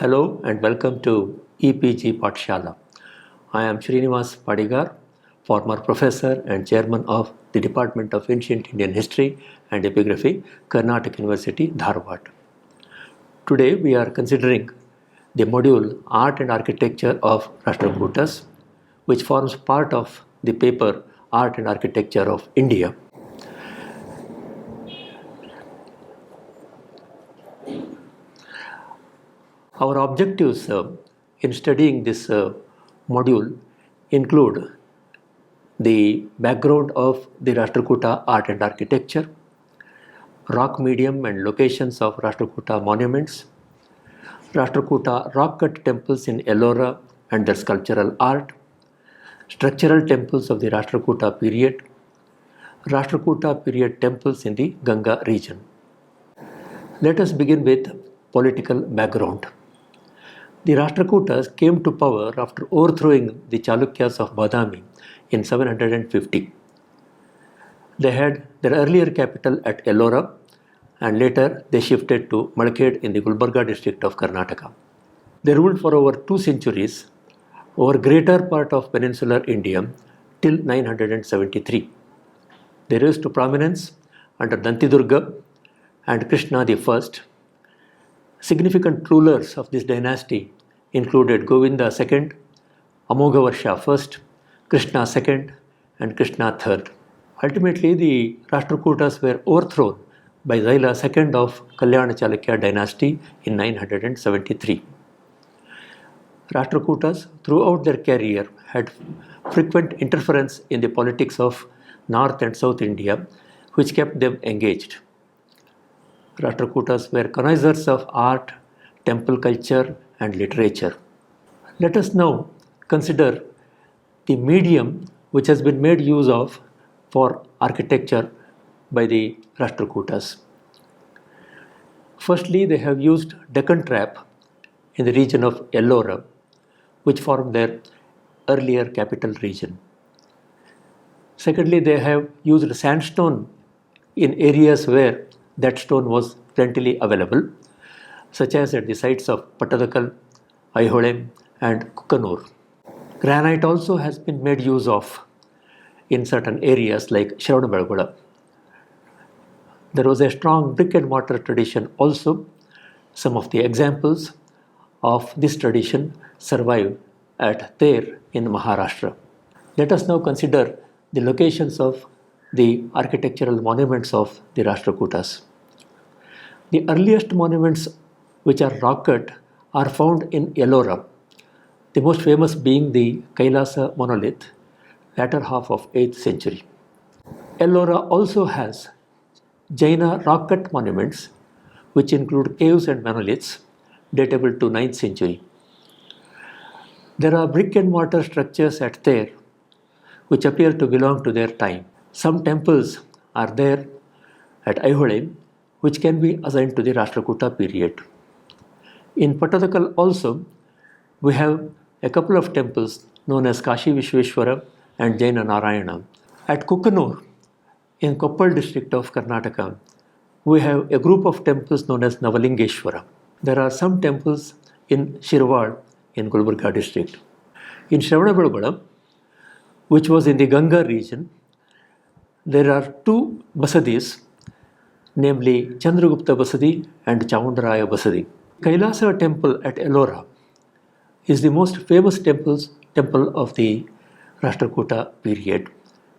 Hello and welcome to EPG Pathshala. I am Srinivas Padigar, former professor and chairman of the Department of Ancient Indian History and Epigraphy, Karnataka University, Dharwad. Today we are considering the module Art and Architecture of Rashtrakutas, which forms part of the paper Art and Architecture of India. Our objectives in studying this module include the background of the Rashtrakuta art and architecture, rock medium and locations of Rashtrakuta monuments, Rashtrakuta rock-cut temples in Ellora and their sculptural art, structural temples of the Rashtrakuta period, Rashtrakuta period temples in the Ganga region. Let us begin with political background. The Rashtrakutas came to power after overthrowing the Chalukyas of Badami in 750. They had their earlier capital at Ellora and later they shifted to Malkhed in the Gulbarga district of Karnataka. They ruled for over 2 centuries over greater part of peninsular India till 973. They rose to prominence under Dantidurga and Krishna I. Significant rulers of this dynasty included Govinda II, Amogavarsha I, Krishna II, and Krishna III. Ultimately, the Rashtrakutas were overthrown by Zaila II of Kalyana Chalukya dynasty in 973. Rashtrakutas throughout their career had frequent interference in the politics of North and South India, which kept them engaged. Rashtrakutas were connoisseurs of art, temple culture, and literature. Let us now consider the medium which has been made use of for architecture by the Rashtrakutas. Firstly, they have used Deccan trap in the region of Ellora, which formed their earlier capital region. Secondly, they have used sandstone in areas where that stone was plentifully available, such as at the sites of Pattadakal, Aihole, and Kukkanur. Granite also has been made use of in certain areas like Shravanabelagola. There was a strong brick and mortar tradition also. Some of the examples of this tradition survive at Ter in Maharashtra. Let us now consider the locations of the architectural monuments of the Rashtrakutas. The earliest monuments which are rock-cut are found in Ellora, the most famous being the Kailasa monolith, latter half of 8th century. Ellora also has Jaina rock-cut monuments which include caves and monoliths datable to 9th century. There are brick and mortar structures at Ter which appear to belong to their time. Some temples are there at Aihole which can be assigned to the Rashtrakuta period. In Pattadakal also, we have a couple of temples known as Kashi Vishweshwara and Jaina Narayana. At Kukkanur, in Koppal district of Karnataka, we have a group of temples known as Navalingeshwara. There are some temples in Shirwad in Gulbarga district. In Shravanabelagola, which was in the Ganga region, there are 2 basadis, namely Chandragupta Basadi and Chamundaraja Basadi. Kailasa temple at Ellora is the most famous temple of the Rashtrakuta period,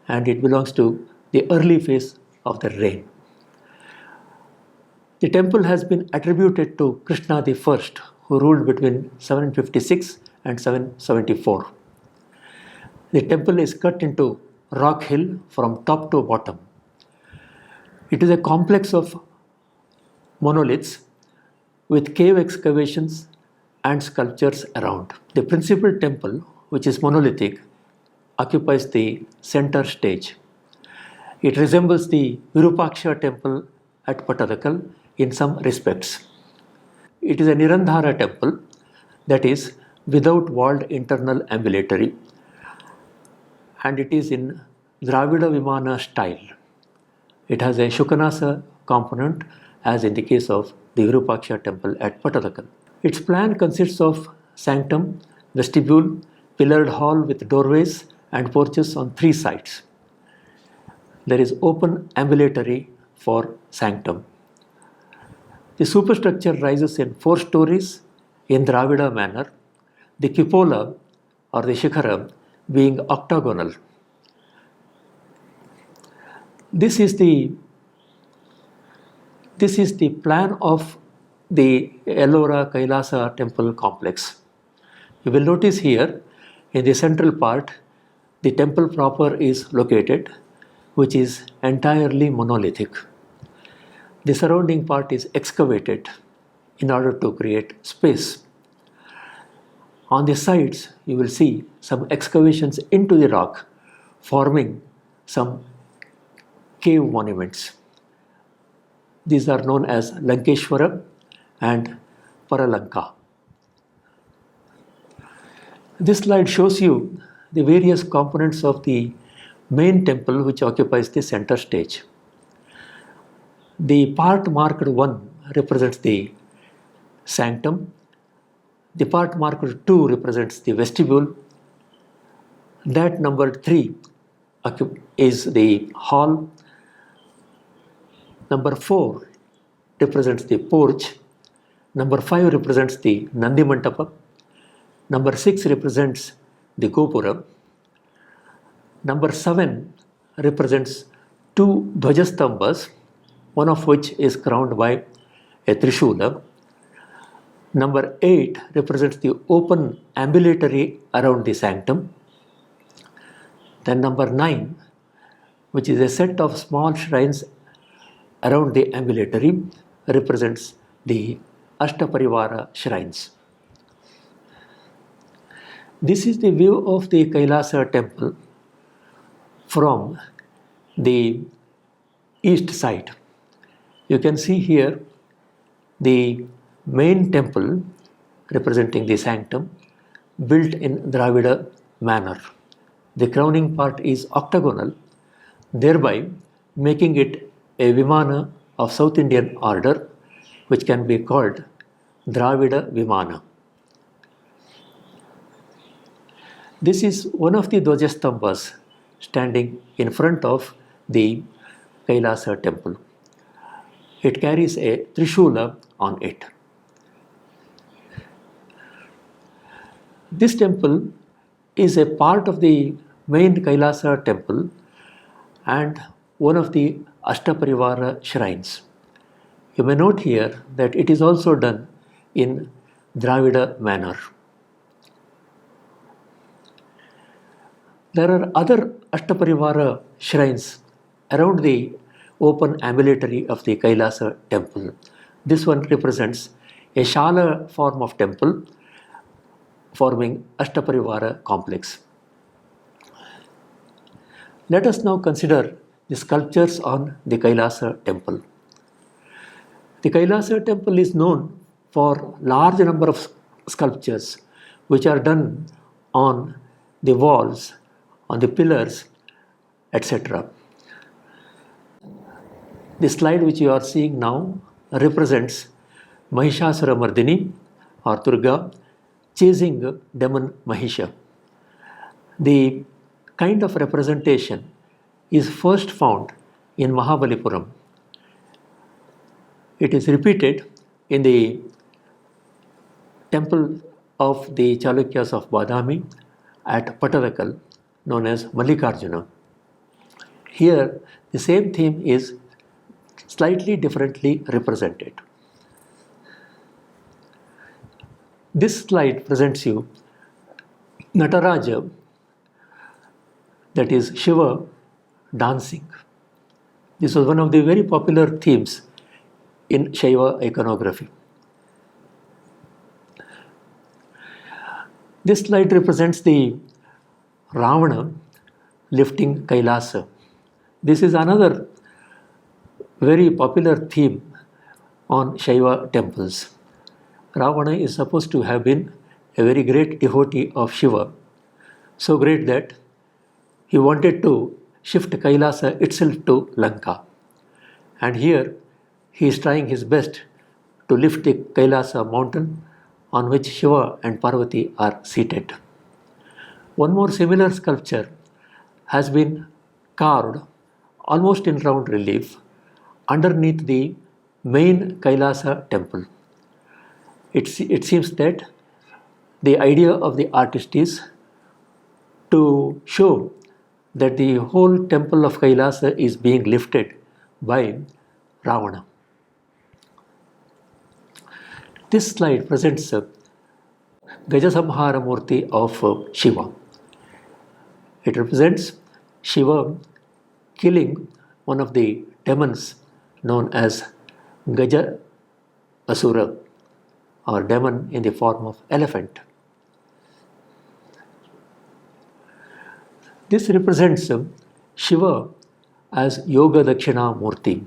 and it belongs to the early phase of the reign. The temple has been attributed to Krishna I, who ruled between 756 and 774. The temple is cut into rock hill from top to bottom. It is a complex of monoliths with cave excavations and sculptures around. The principal temple, which is monolithic, occupies the center stage. It resembles the Virupaksha temple at Pattadakal in some respects. It is a Nirandhara temple, that is, without walled internal ambulatory, and it is in Dravida Vimana style. It has a Shukanasa component as in the case of the Virupaksha temple at Pattadakal. Its plan consists of sanctum, vestibule, pillared hall with doorways and porches on 3 sides. There is open ambulatory for sanctum. The superstructure rises in 4 stories in Dravida manner, the cupola or the shikharam being octagonal. This is the plan of the Ellora Kailasa temple complex. You will notice here in the central part the temple proper is located, which is entirely monolithic. The surrounding part is excavated in order to create space. On the sides you will see some excavations into the rock forming some cave monuments. These are known as Lankeshwara and Paralanka. This slide shows you the various components of the main temple which occupies the center stage. The part marked 1 represents the sanctum. The part marked 2 represents the vestibule. That numbered 3 is the hall. Number 4 represents the porch. Number 5 represents the Nandi Mantapa. Number 6 represents the Gopura. Number 7 represents 2 Dhwajastambhas, one of which is crowned by a Trishula. Number 8 represents the open ambulatory around the sanctum. Then number 9, which is a set of small shrines around the ambulatory, represents the Ashtaparivara shrines. This is the view of the Kailasa temple from the east side. You can see here the main temple representing the sanctum built in Dravida manner. The crowning part is octagonal, thereby making it a Vimana of South Indian order, which can be called Dravida Vimana. This is one of the Dhwajastambhas standing in front of the Kailasa temple. It carries a Trishula on it. This temple is a part of the main Kailasa temple and one of the Ashtaparivara shrines. You may note here that it is also done in Dravida manner. There are other Ashtaparivara shrines around the open ambulatory of the Kailasa temple. This one represents a Shala form of temple forming Ashtaparivara complex. Let us now consider the sculptures on the Kailasa temple. The Kailasa temple is known for large number of sculptures which are done on the walls, on the pillars, etc. The slide which you are seeing now represents Mahishasura Mardini or Durga chasing demon Mahisha. The kind of representation is first found in Mahabalipuram. It is repeated in the temple of the Chalukyas of Badami at Pattadakal, known as Mallikarjuna. Here, the same theme is slightly differently represented. This slide presents you Nataraja, that is Shiva, dancing. This was one of the very popular themes in Shaiva iconography. This slide represents the Ravana lifting Kailasa. This is another very popular theme on Shaiva temples. Ravana is supposed to have been a very great devotee of Shiva, so great that he wanted to shift Kailasa itself to Lanka. And here he is trying his best to lift the Kailasa mountain on which Shiva and Parvati are seated. One more similar sculpture has been carved almost in round relief underneath the main Kailasa temple. It seems that the idea of the artist is to show that the whole temple of Kailasa is being lifted by Ravana. This slide presents a Gajasamhara Murti of Shiva. It represents Shiva killing one of the demons known as Gaja Asura, or demon in the form of elephant. This represents Shiva as Yoga Dakshina Murti.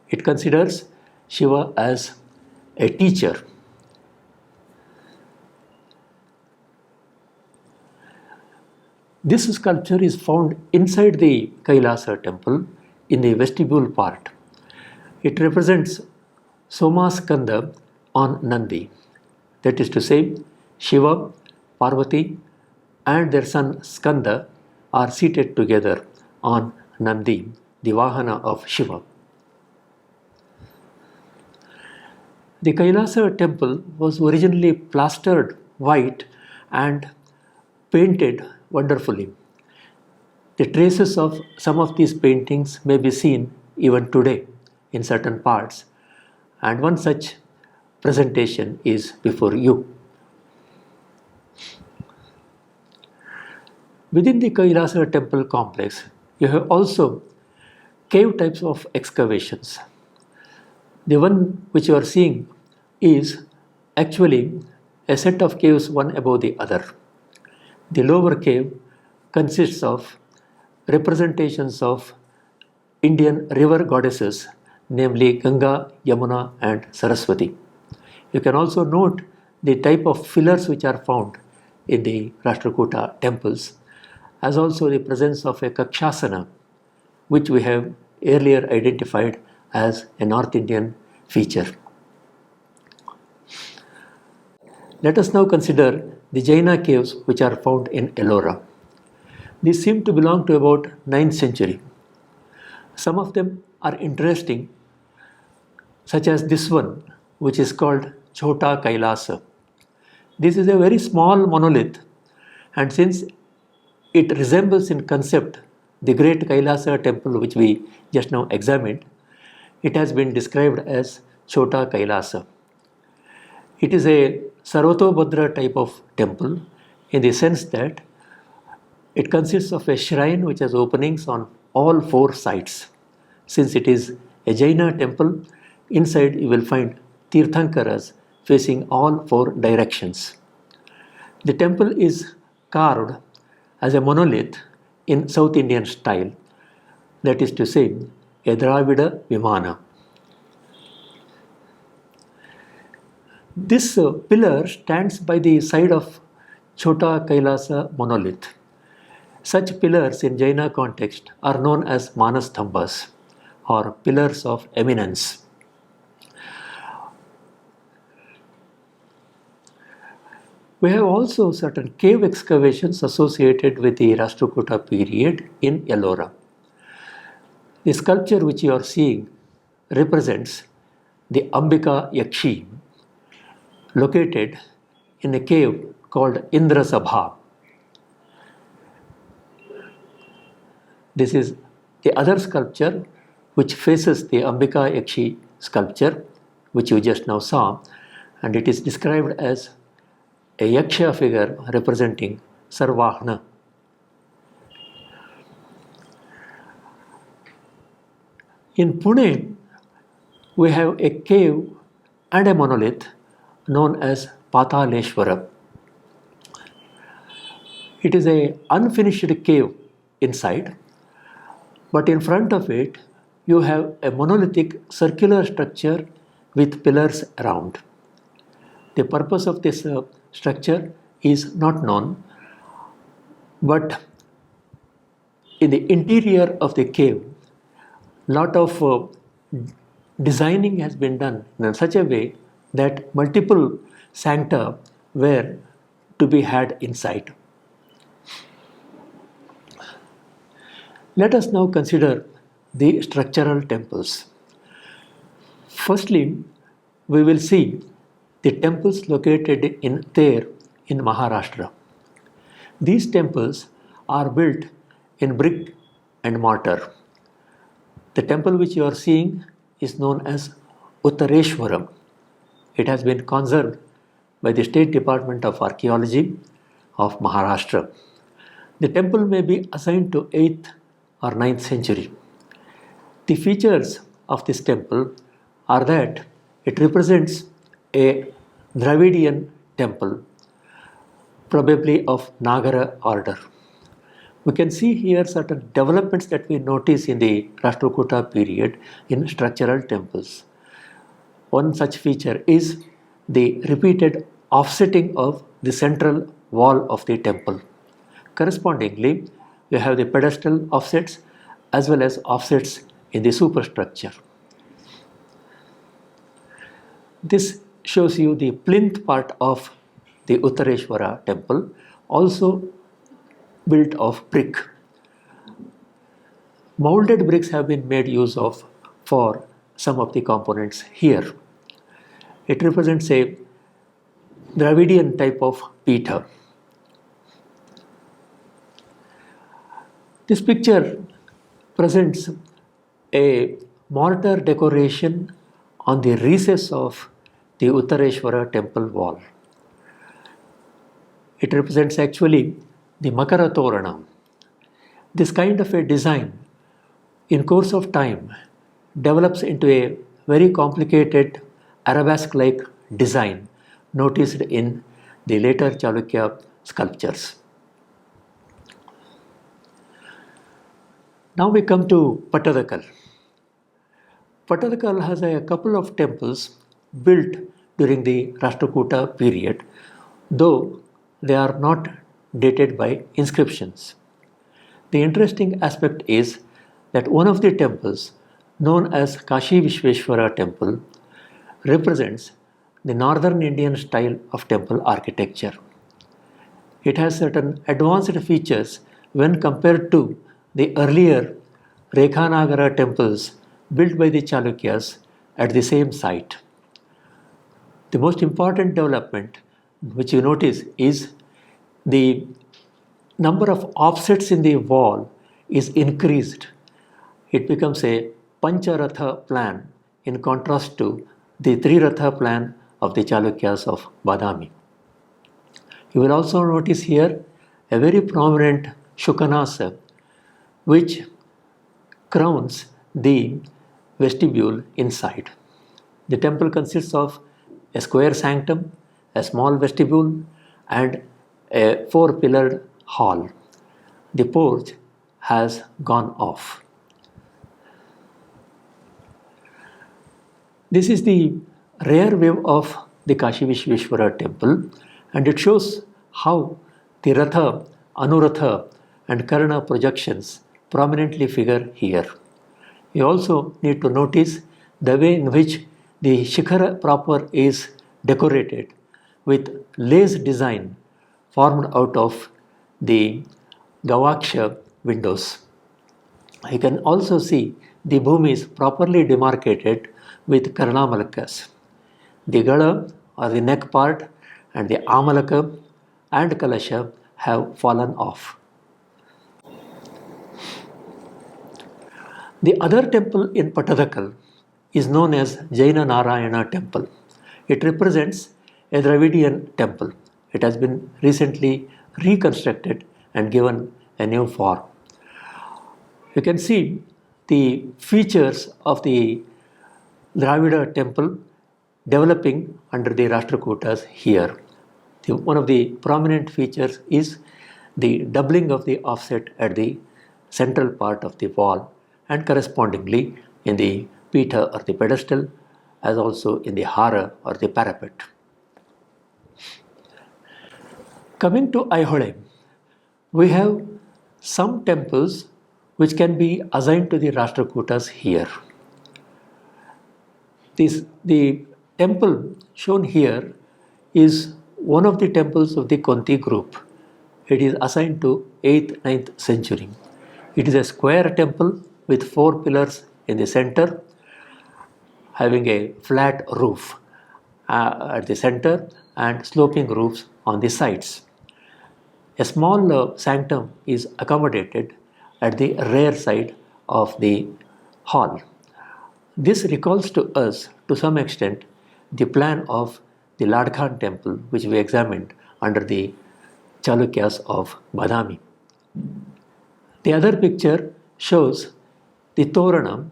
It considers Shiva as a teacher. This sculpture is found inside the Kailasa temple in the vestibule part. It represents Somaskanda on Nandi. That is to say, Shiva, Parvati, and their son Skanda are seated together on Nandi, the Vahana of Shiva. The Kailasa temple was originally plastered white and painted wonderfully. The traces of some of these paintings may be seen even today in certain parts, and one such presentation is before you. Within the Kailasa temple complex, you have also cave types of excavations. The one which you are seeing is actually a set of caves one above the other. The lower cave consists of representations of Indian river goddesses, namely Ganga, Yamuna, and Saraswati. You can also note the type of fillers which are found in the Rashtrakuta temples, as also the presence of a Kakshasana, which we have earlier identified as a North Indian feature. Let us now consider the Jaina caves which are found in Ellora. These seem to belong to about 9th century. Some of them are interesting, such as this one, which is called Chota Kailasa. This is a very small monolith, and since it resembles in concept the great Kailasa temple which we just now examined, it has been described as Chota Kailasa. It is a Sarvatobhadra type of temple in the sense that it consists of a shrine which has openings on all 4 sides. Since it is a Jaina temple, inside you will find Tirthankaras facing all 4 directions. The temple is carved as a monolith in South Indian style, that is to say, a Dravida Vimana. This pillar stands by the side of Chota Kailasa monolith. Such pillars in Jaina context are known as Manasthambas, or pillars of eminence. We have also certain cave excavations associated with the Rashtrakuta period in Ellora. The sculpture which you are seeing represents the Ambika Yakshi, located in a cave called Indrasabha. This is the other sculpture which faces the Ambika Yakshi sculpture, which you just now saw, and it is described as a Yaksha figure representing Sarvahana. In Pune, we have a cave and a monolith known as Pataleshwara. It is an unfinished cave inside, but in front of it you have a monolithic circular structure with pillars around. The purpose of this structure is not known, but in the interior of the cave, lot of designing has been done in such a way that multiple sancta were to be had inside. Let us now consider the structural temples. Firstly, we will see the temples located in Ter in Maharashtra. These temples are built in brick and mortar. The temple which you are seeing is known as Uttareshwaram. It has been conserved by the State Department of Archaeology of Maharashtra. The temple may be assigned to 8th or 9th century. The features of this temple are that it represents a Dravidian temple, probably of Nagara order. We can see here certain developments that we notice in the Rashtrakuta period in structural temples. One such feature is the repeated offsetting of the central wall of the temple. Correspondingly, we have the pedestal offsets as well as offsets in the superstructure. This shows you the plinth part of the Uttareshwara temple, also built of brick. Molded bricks have been made use of for some of the components here. It represents a Dravidian type of Pitha. This picture presents a mortar decoration on the recess of the Uttareshwara temple wall. It represents actually the Makara Torana. This kind of a design, in course of time, develops into a very complicated arabesque-like design noticed in the later Chalukya sculptures. Now we come to Pattadakal. Pattadakal has a couple of temples built during the Rashtrakuta period, though they are not dated by inscriptions. The interesting aspect is that one of the temples, known as Kashi Vishveshwara temple, represents the northern Indian style of temple architecture. It has certain advanced features when compared to the earlier Rekhanagara temples built by the Chalukyas at the same site. The most important development which you notice is the number of offsets in the wall is increased. It becomes a Pancharatha plan in contrast to the Triratha plan of the Chalukyas of Badami. You will also notice here a very prominent Shukanasa which crowns the vestibule inside. The temple consists of a square sanctum, a small vestibule, and a 4-pillared hall. The porch has gone off. This is the rear view of the Kashi Vishveshwara temple, and it shows how the Ratha, Anuratha, and Karna projections prominently figure here. You also need to notice the way in which the Shikhara proper is decorated with lace design formed out of the Gavaksha windows. You can also see the bhumi is properly demarcated with Karnamalakas. The Gala or the neck part and the Amalaka and Kalasha have fallen off. The other temple in Pattadakal is known as Jaina Narayana temple. It represents a Dravidian temple. It has been recently reconstructed and given a new form. You can see the features of the Dravida temple developing under the Rashtrakutas here. One of the prominent features is the doubling of the offset at the central part of the wall and correspondingly in the Pitha or the pedestal, as also in the Hara or the parapet. Coming to Aihole, we have some temples which can be assigned to the Rashtrakutas here. The temple shown here is one of the temples of the Conti group. It is assigned to 8th 9th century. It is a square temple with 4 pillars in the center, having a flat roof at the center and sloping roofs on the sides. A small sanctum is accommodated at the rear side of the hall. This recalls to us, to some extent, the plan of the Ladkhan temple, which we examined under the Chalukyas of Badami. The other picture shows the Toranam,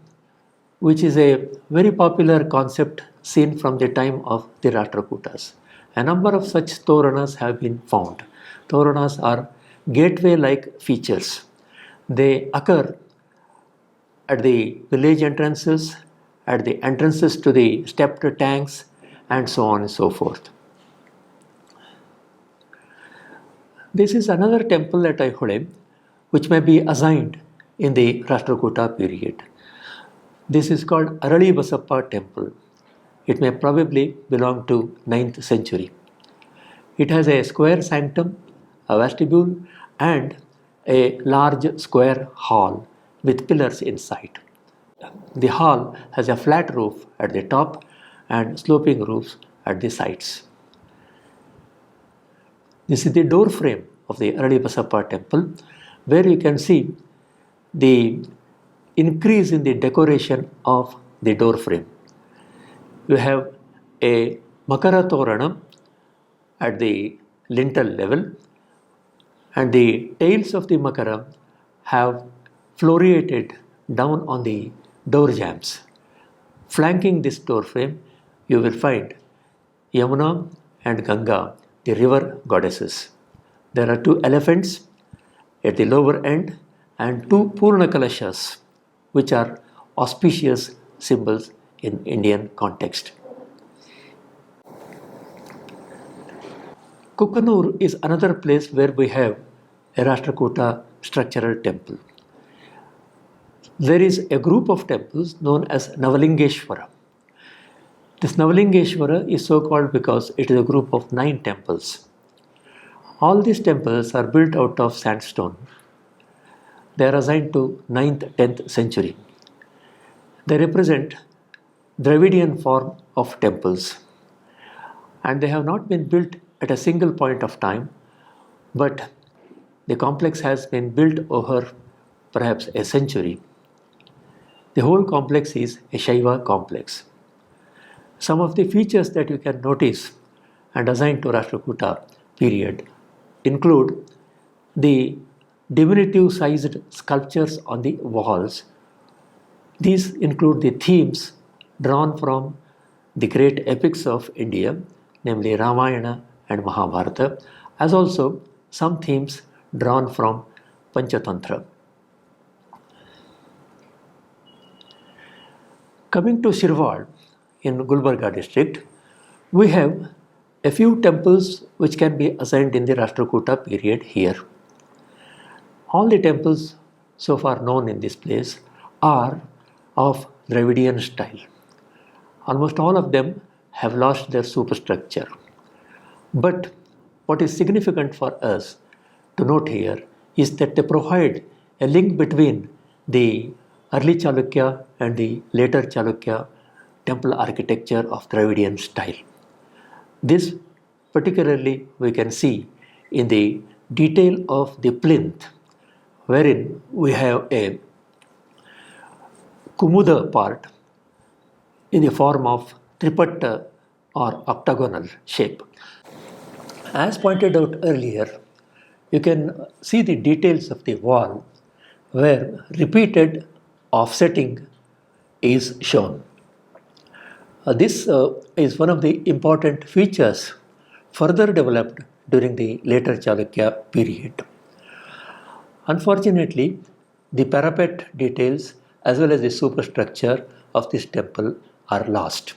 which is a very popular concept seen from the time of the Rashtrakutas. A number of such Toranas have been found. Toranas are gateway-like features. They occur at the village entrances, at the entrances to the stepped tanks, and so on and so forth. This is another temple at Aihole, which may be assigned in the Rashtrakuta period. This is called Arali Basappa temple. It may probably belong to 9th century. It has a square sanctum, a vestibule, and a large square hall with pillars inside. The hall has a flat roof at the top and sloping roofs at the sides. This is the door frame of the Arali Basappa temple, where you can see the increase in the decoration of the door frame. You have a Makara Toranam at the lintel level, and the tails of the Makara have floriated down on the door jambs. Flanking this door frame, you will find Yamuna and Ganga, the river goddesses. There are 2 elephants at the lower end and 2 Purna Kalashas, which are auspicious symbols in Indian context. Kukanur is another place where we have a Rashtrakuta structural temple. There is a group of temples known as Navalingeshwara. This Navalingeshwara is so called because it is a group of 9 temples. All these temples are built out of sandstone. They are assigned to 9th, 10th century. They represent Dravidian form of temples, and they have not been built at a single point of time, but the complex has been built over perhaps a century. The whole complex is a Shaiva complex. Some of the features that you can notice and assign to Rashtrakuta period include the diminutive sized sculptures on the walls. These include the themes drawn from the great epics of India, namely Ramayana and Mahabharata, as also some themes drawn from Panchatantra. Coming to Shirwal in Gulbarga district, we have a few temples which can be assigned in the Rashtrakuta period here. All the temples so far known in this place are of Dravidian style. Almost all of them have lost their superstructure. But what is significant for us to note here is that they provide a link between the early Chalukya and the later Chalukya temple architecture of Dravidian style. This particularly we can see in the detail of the plinth, wherein we have a Kumuda part in the form of tripatta or octagonal shape. As pointed out earlier, you can see the details of the wall where repeated offsetting is shown. This is one of the important features further developed during the later Chalukya period. Unfortunately, the parapet details as well as the superstructure of this temple are lost.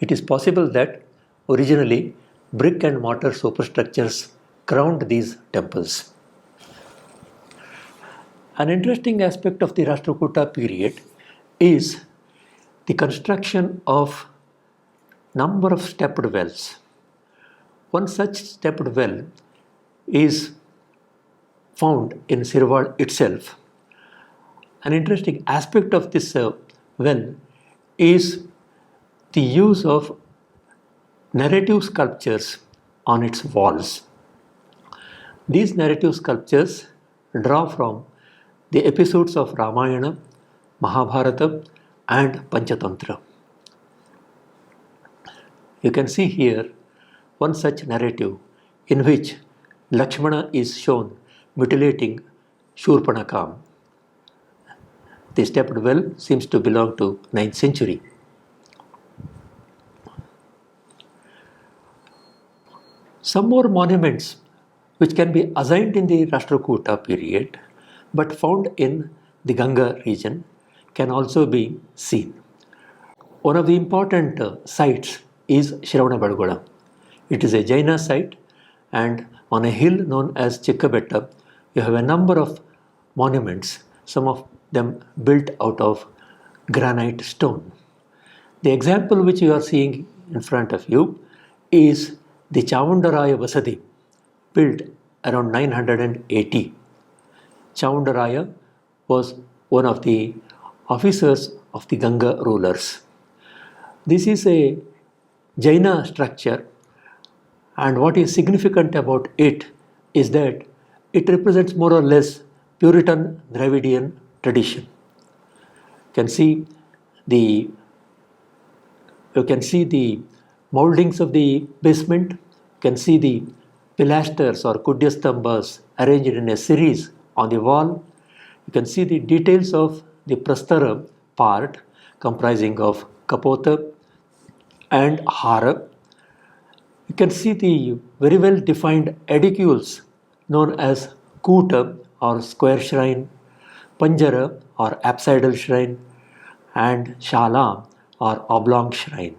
It is possible that originally brick and mortar superstructures crowned these temples. An interesting aspect of the Rashtrakuta period is the construction of number of stepped wells. One such stepped well is found in Sirwal itself. An interesting aspect of this well is the use of narrative sculptures on its walls. These narrative sculptures draw from the episodes of Ramayana, Mahabharata, and Panchatantra. You can see here one such narrative in which Lakshmana is shown mutilating Shurpanakha. The stepped well seems to belong to 9th century. Some more monuments which can be assigned in the Rashtrakuta period but found in the Ganga region can also be seen. One of the important sites is Shravanabelagola. It is a Jaina site, and on a hill known as Chikkabetta, you have a number of monuments, some of them built out of granite stone. The example which you are seeing in front of you is the Chamundaraya Vasadi, built around 980. Chamundaraya was one of the officers of the Ganga rulers. This is a Jaina structure, and what is significant about it is that it represents more or less Puritan Dravidian tradition. You can see the moldings of the basement. You can see the pilasters or kudyastambhas arranged in a series on the wall. You can see the details of the prastara part comprising of kapota and hara. You can see the very well defined edicules known as kuta or square shrine, panjara or apsidal shrine, and shala or oblong shrine.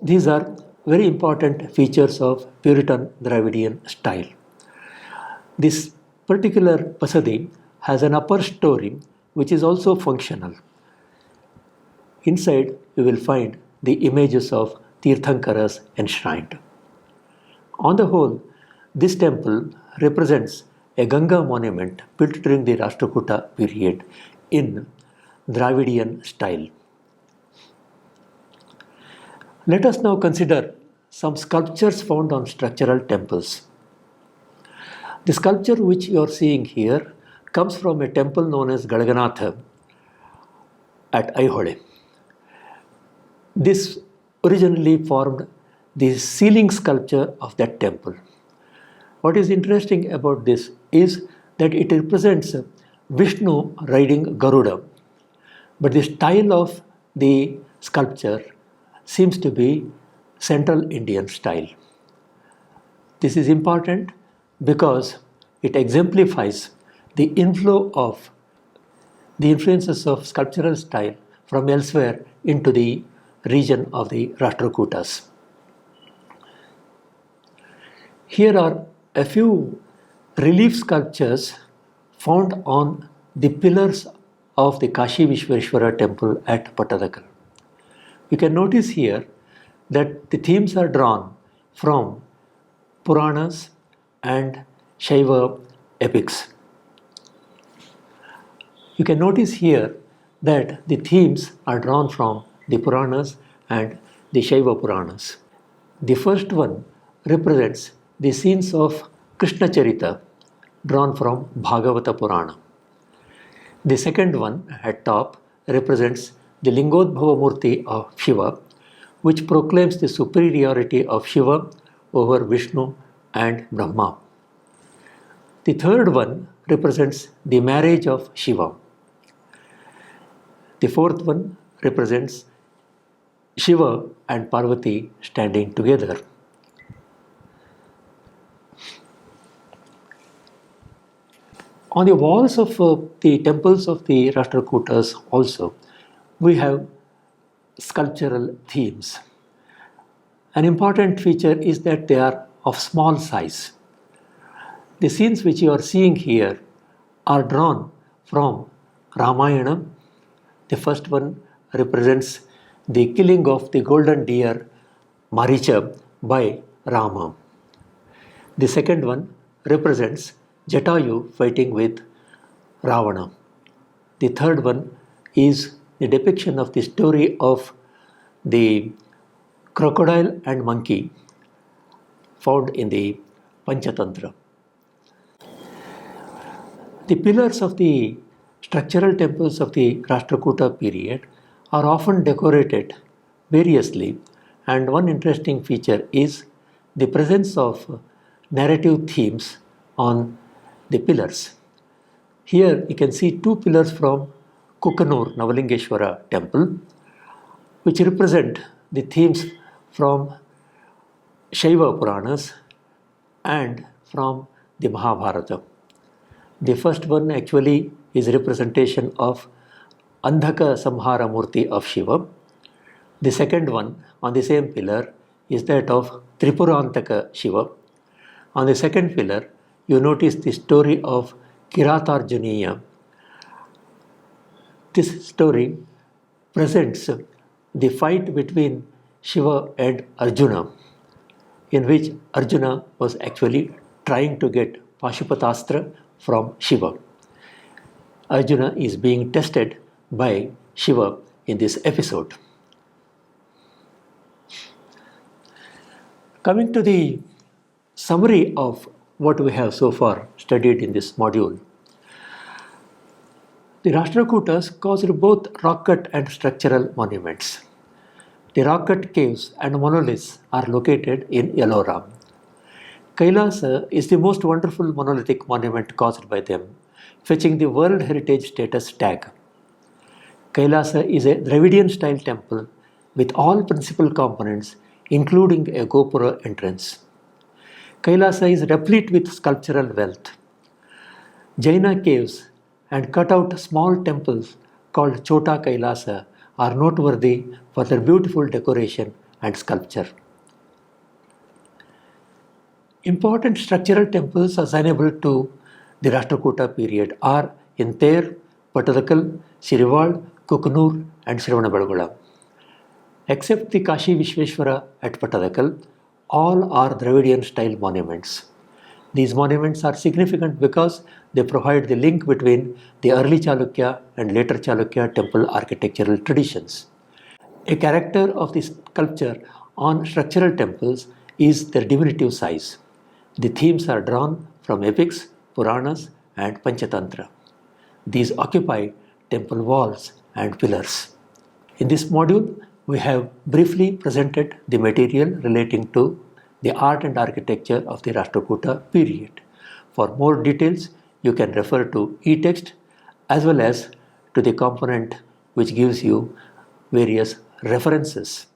These are very important features of Puritan Dravidian style. This particular Pasadi has an upper story which is also functional. Inside you will find the images of Tirthankaras enshrined. On the whole, this temple represents a Ganga monument built during the Rashtrakuta period in Dravidian style. Let us now consider some sculptures found on structural temples. The sculpture which you are seeing here comes from a temple known as Gadaganatha at Aihole. This originally formed the ceiling sculpture of that temple. What is interesting about this is that it represents Vishnu riding Garuda, but the style of the sculpture seems to be Central Indian style. This is important because it exemplifies the inflow of the influences of sculptural style from elsewhere into the region of the Rashtrakutas. Here are a few relief sculptures found on the pillars of the Kashi Vishweshwara temple at Pattadakal. You can notice here that the themes are drawn from Puranas and Shaiva epics. You can notice here that the themes are drawn from the Puranas and the Shaiva Puranas. The first one represents the scenes of Krishna Charita drawn from Bhagavata Purana. The second one at top represents the Lingodbhava Murti of Shiva, which proclaims the superiority of Shiva over Vishnu and Brahma. The third one represents the marriage of Shiva. The fourth one represents Shiva and Parvati standing together. On the walls of the temples of the Rashtrakutas also, we have sculptural themes. An important feature is that they are of small size. The scenes which you are seeing here are drawn from Ramayana. The first one represents the killing of the golden deer Maricha by Rama. The second one represents Jatayu fighting with Ravana. The third one is the depiction of the story of the crocodile and monkey found in the Panchatantra. The pillars of the structural temples of the Rashtrakuta period are often decorated variously, and one interesting feature is the presence of narrative themes on the pillars. Here you can see two pillars from Kukanur Navalingeshwara temple, which represent the themes from Shaiva Puranas and from the Mahabharata. The first one actually is a representation of Andhaka Samhara Murti of Shiva. The second one on the same pillar is that of Tripurantaka Shiva. On the second pillar, you notice the story of Kiratarjuniya. This story presents the fight between Shiva and Arjuna, in which Arjuna was actually trying to get Pashupatastra from Shiva. Arjuna is being tested by Shiva in this episode. Coming to the summary of what we have so far studied in this module, the Rashtrakutas caused both rock cut and structural monuments. The rock cut caves and monoliths are located in Ellora. Kailasa is the most wonderful monolithic monument caused by them, fetching the World Heritage status tag. Kailasa is a Dravidian style temple with all principal components, including a Gopura entrance. Kailasa is replete with sculptural wealth. Jaina caves and cut out small temples called Chota Kailasa are noteworthy for their beautiful decoration and sculpture. Important structural temples assignable to the Rashtrakuta period are in Ter, Patadakal, Shirival, Kukanur and Shravanabelagola. Except the Kashi Vishveshwara at Patadakal, all are Dravidian style monuments. These monuments are significant because they provide the link between the early Chalukya and later Chalukya temple architectural traditions. A character of the sculpture on structural temples is their diminutive size. The themes are drawn from epics, Puranas and Panchatantra. These occupy temple walls and pillars. In this module, we have briefly presented the material relating to the art and architecture of the Rashtrakuta period. For more details, you can refer to e-text as well as to the component which gives you various references.